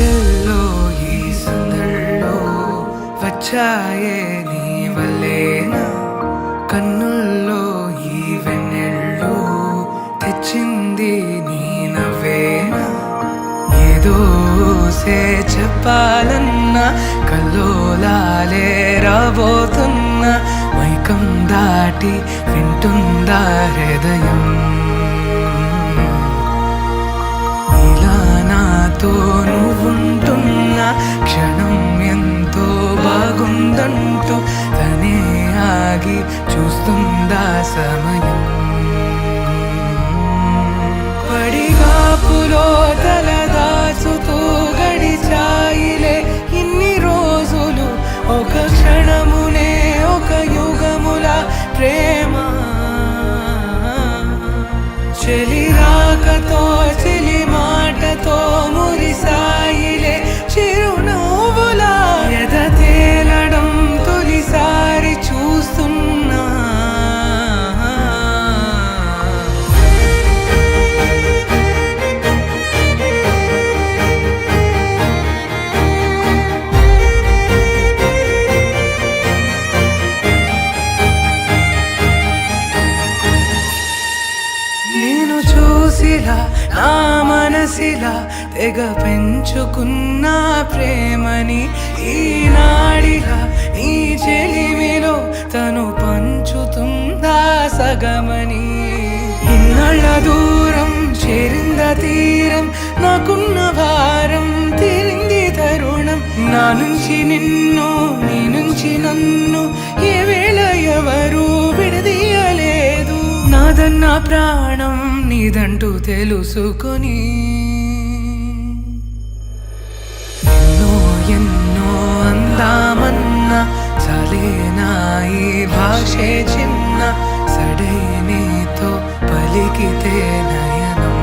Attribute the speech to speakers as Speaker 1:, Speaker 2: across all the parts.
Speaker 1: గుండెల్లో ఈ సందల్లో వచ్చాయే నీ వల్లేనా, కన్నుల్లో ఈ వెన్నెళ్ళు తెచ్చింది నీ నవ్వేనా. ఏదో చెప్పాలన్నా కల్లోలాలే రాబోతున్నా, మైకం దాటి వింటుందా హృదయం. ఇలా నాతో నువ్వుంటున్న క్షణం ఎంతో బాగుందంటూ తనే ఆగి చూస్తుందా సమయం. పడిగాపులో తలదాచుతూ గడిచాయిలే ఇన్ని రోజులు, ఒక క్షణమునే ఒక యుగముల ప్రేమ. చెలి రాకతో చెలి మాటతో మురిసాయిలే చిరునవ్వులా, ఎద తేలడం తొలిసారి చూస్తున్నా. నేను చూసిలా నా మనసిలా తెగ పెంచుకున్న ప్రేమని, ఈనాడిలా నీ చెలిమిలో తను పంచుతుందా సగమని. ఇన్నాళ్ళ దూరం చేరింద తీరం, నాకున్న భారం తీరింది తరుణం. నా నుంచి నిన్ను నీ నుంచి నన్ను ఏ వేళ ఎవరు విడదీయలేదు. నాదన్న ప్రాణం నీదంటూ తెలుసుకొని ఎన్నో ఎన్నో అందామన్నా చాలేనా ఈ భాషే చిన్న. సడై నీతో పలికితే నయనం,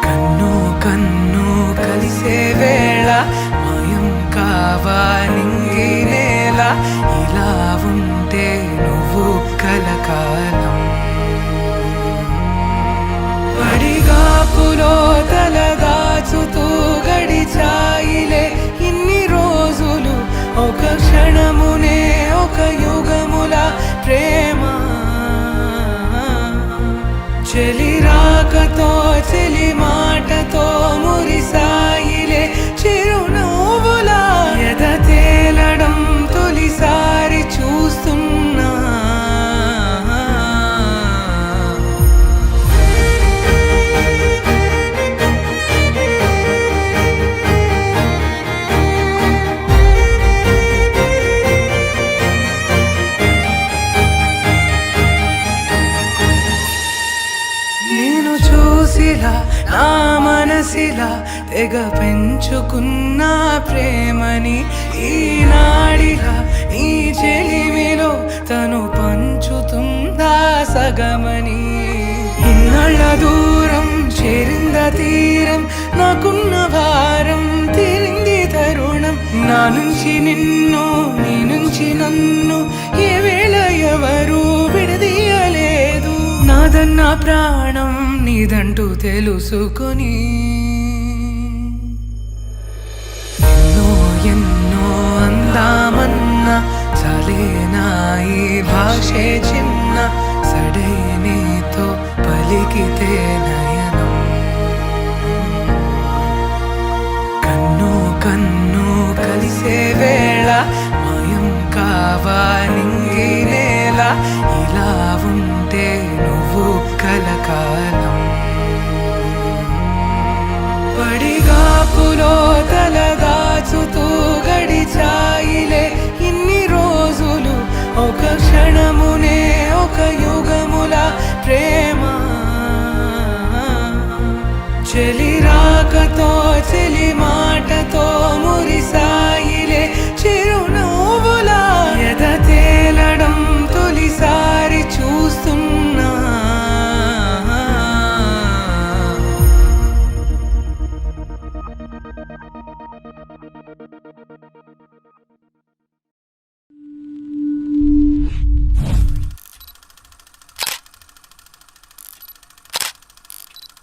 Speaker 1: కన్ను కన్ను కలిసే వేళ మాయం కావాలింగి నేల. ఇలా ఉంటే నువ్వు కలకాలం. పడిగాపులో తలదాచుతూ గడిచాయిలే ఇన్ని రోజులు, ఒక క్షణమునే ఒక యుగముల ప్రేమ. చెలి రాకతో చెలి మాటతో మురిసాయిలే చిరునవ్వులా, ఎద తేలడం తొలిసారి చూస్తున్నా. నేను చూసిలా నా మనసిలా తెగ పెంచుకున్న ప్రేమని, ఈనాడిలా నీ చెలిమిలో తను పంచుతుందా సగమని. ఇన్నాళ్ళ దూరం చేరింద తీరం, నాకున్న భారం తీరింది తరుణం. నా నుంచి నిన్ను నీ నుంచి నన్ను ఏ వేళ ఎవరు విడదీయలేదు. నాదన్న ప్రాణం నీదంటూ తెలుసుకొని ఎన్నో ఎన్నో అందామన్నా చాలేనా ఈ భాషే చిన్న. సడై నీతో పలికితే నయనం, కన్ను కన్ను కలిసే వేళ మాయం కావాలింగి నేల. ఇలా ఉంటే నువ్వు కలకాలం. పడిగాపులో తలదాచుతూ గడిచాయిలే ఇన్ని రోజులు, ఒక క్షణమునే ఒక యుగముల ప్రేమ. చెలి రాకతో చెలి మాటతో మురిసాయి